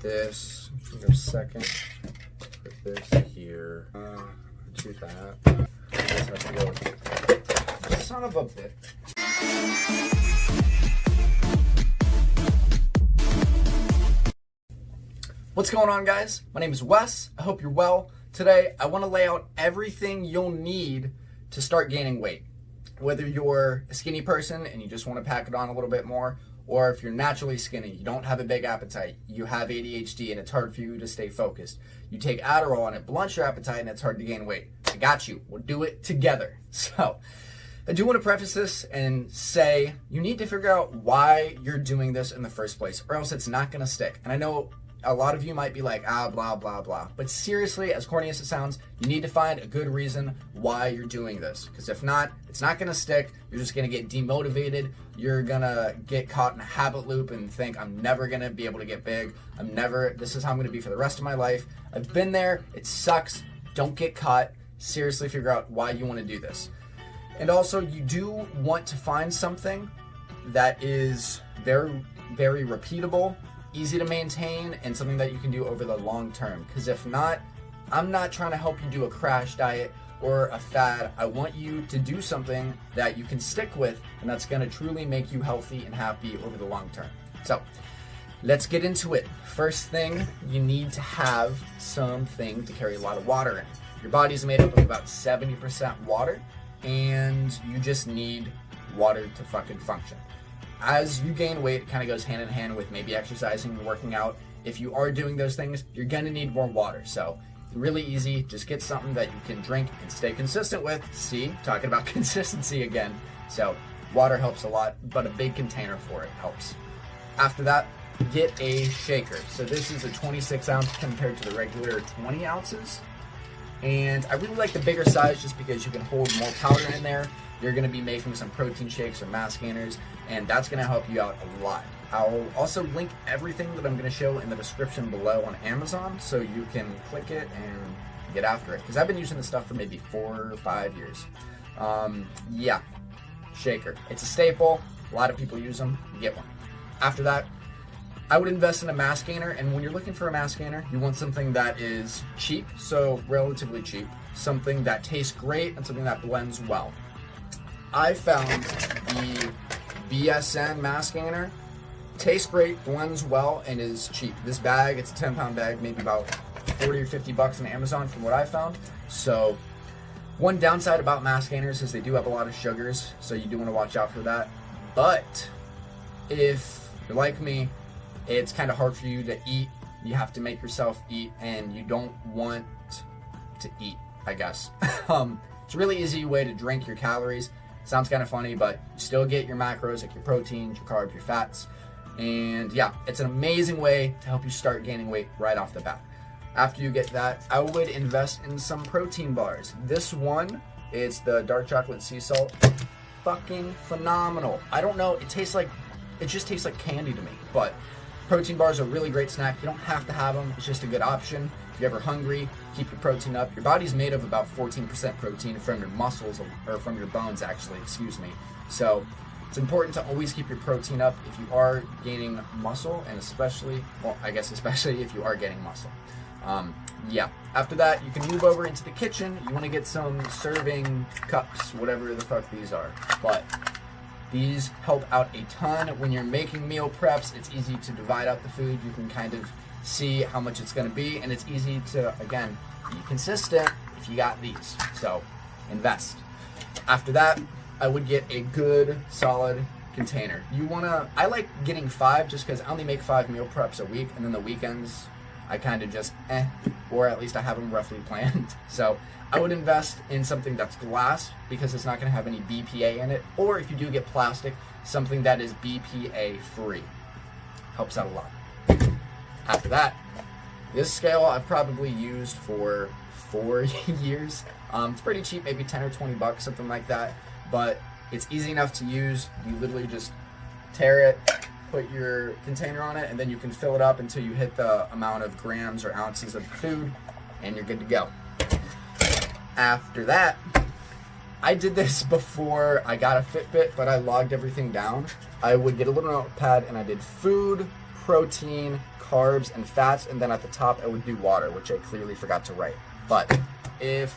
this. Give a second. Put this here. Do that. This has to go. Son of a bitch. What's going on, guys? My name is Wes. I hope you're well. Today, I want to lay out everything you'll need to start gaining weight. Whether you're a skinny person and you just want to pack it on a little bit more, or if you're naturally skinny, you don't have a big appetite, you have ADHD and it's hard for you to stay focused. You take Adderall and it blunts your appetite and it's hard to gain weight. I got you. We'll do it together. So, I do want to preface this and say you need to figure out why you're doing this in the first place, or else it's not going to stick. And I know a lot of you might be like, blah, blah, blah. But seriously, as corny as it sounds, you need to find a good reason why you're doing this. Because if not, it's not going to stick. You're just going to get demotivated. You're going to get caught in a habit loop and think, I'm never going to be able to get big. This is how I'm going to be for the rest of my life. I've been there. It sucks. Don't get caught. Seriously, figure out why you want to do this. And also, you do want to find something that is very, very repeatable, easy to maintain, and something that you can do over the long term. Because if not, I'm not trying to help you do a crash diet or a fad. I want you to do something that you can stick with and that's going to truly make you healthy and happy over the long term. So let's get into it. First thing, you need to have something to carry a lot of water in. Your body's made up of about 70% water, and you just need water to fucking function. As you gain weight, it kind of goes hand in hand with maybe exercising and working out. If you are doing those things, you're going to need more water. So really easy. Just get something that you can drink and stay consistent with. See, talking about consistency again. So water helps a lot, but a big container for it helps. After that, get a shaker. So this is a 26 ounce compared to the regular 20 ounces. And I really like the bigger size just because you can hold more powder in there. You're going to be making some protein shakes or mass gainers, and that's going to help you out a lot. I'll also link everything that I'm going to show in the description below on Amazon, so you can click it and get after it. Because I've been using this stuff for maybe 4 or 5 years. Yeah, shaker. It's a staple. A lot of people use them. Get one. After that, I would invest in a mass gainer, and when you're looking for a mass gainer, you want something that is cheap, so relatively cheap, something that tastes great, and something that blends well. I found the BSN mass gainer tastes great, blends well, and is cheap. This bag, it's a 10-pound bag, maybe about 40 or 50 bucks on Amazon from what I found. So one downside about mass gainers is they do have a lot of sugars, so you do want to watch out for that. But if you're like me, it's kind of hard for you to eat. You have to make yourself eat, and you don't want to eat, I guess. It's a really easy way to drink your calories. Sounds kind of funny, but you still get your macros, like your proteins, your carbs, your fats. And yeah, it's an amazing way to help you start gaining weight right off the bat. After you get that, I would invest in some protein bars. This one, it's the dark chocolate sea salt. Fucking phenomenal. I don't know, it just tastes like candy to me, but protein bars are a really great snack. You don't have to have them. It's just a good option. If you're ever hungry, keep your protein up. Your body's made of about 14% protein from your muscles, or from your bones actually, excuse me. So it's important to always keep your protein up if you are gaining muscle, and especially if you are getting muscle. Yeah. After that, you can move over into the kitchen. You want to get some serving cups, whatever the fuck these are. But these help out a ton when you're making meal preps. It's easy to divide up the food. You can kind of see how much it's going to be, and it's easy to, again, be consistent if you got these. So invest. After that, I would get a good solid container. I like getting 5 just because I only make 5 meal preps a week, and then the weekends I kind of just or at least I have them roughly planned. So I would invest in something that's glass because it's not going to have any BPA in it, or if you do get plastic, something that is BPA free. Helps out a lot. After that, this scale I've probably used for 4 years. It's pretty cheap, maybe 10 or 20 bucks, something like that, but it's easy enough to use. You literally just tear it, put your container on it, and then you can fill it up until you hit the amount of grams or ounces of food, and you're good to go. After that, I did this before I got a Fitbit, but I logged everything down. I would get a little notepad and I did food, protein, carbs, and fats, and then at the top I would do water, which I clearly forgot to write. But if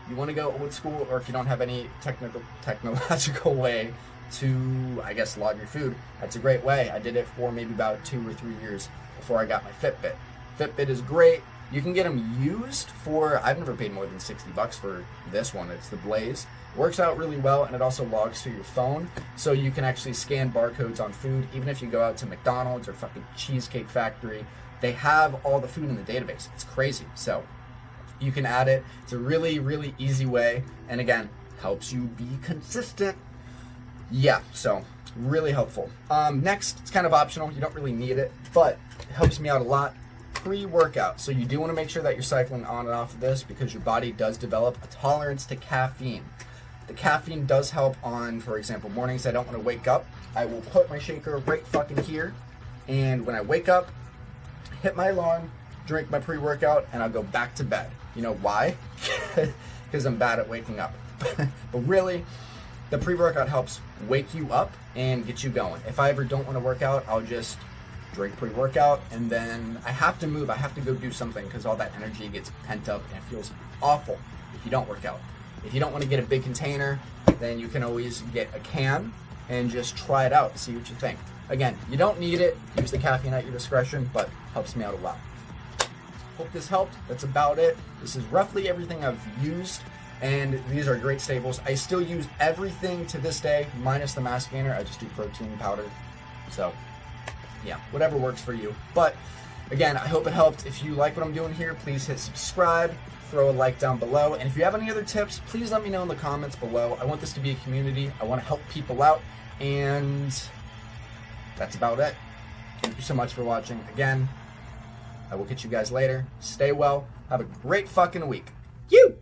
you want to go old school, or if you don't have any technological way to, I guess, log your food, that's a great way. I did it for maybe about 2 or 3 years before I got my Fitbit. Fitbit is great. You can get them used for, I've never paid more than $60 for this one. It's the Blaze. Works out really well, and it also logs to your phone, so you can actually scan barcodes on food. Even if you go out to McDonald's or fucking Cheesecake Factory, they have all the food in the database. It's crazy. So you can add it. It's a really, really easy way, and again, helps you be consistent. Yeah, so really helpful. Next, it's kind of optional. You don't really need it, but it helps me out a lot. Pre-workout. So you do want to make sure that you're cycling on and off of this, because your body does develop a tolerance to caffeine. The caffeine does help on, for example, mornings I don't want to wake up. I will put my shaker right fucking here, and when I wake up, hit my alarm, drink my pre-workout, and I'll go back to bed. You know why? Because I'm bad at waking up. But really, the pre-workout helps wake you up and get you going. If I ever don't want to work out, I'll just drink pre-workout, and then I have to move. I have to go do something, because all that energy gets pent up, and it feels awful if you don't work out. If you don't want to get a big container, then you can always get a can and just try it out, see what you think. Again, you don't need it. Use the caffeine at your discretion, but helps me out a lot. Hope this helped. That's about it. This is roughly everything I've used, and these are great staples. I still use everything to this day, minus the mass gainer. I just do protein powder. So yeah, whatever works for you. But again, I hope it helped. If you like what I'm doing here, please hit subscribe, throw a like down below, and if you have any other tips, please let me know in the comments below. I want this to be a community. I want to help people out, and that's about it. Thank you so much for watching. Again, I will catch you guys later. Stay well. Have a great fucking week. You!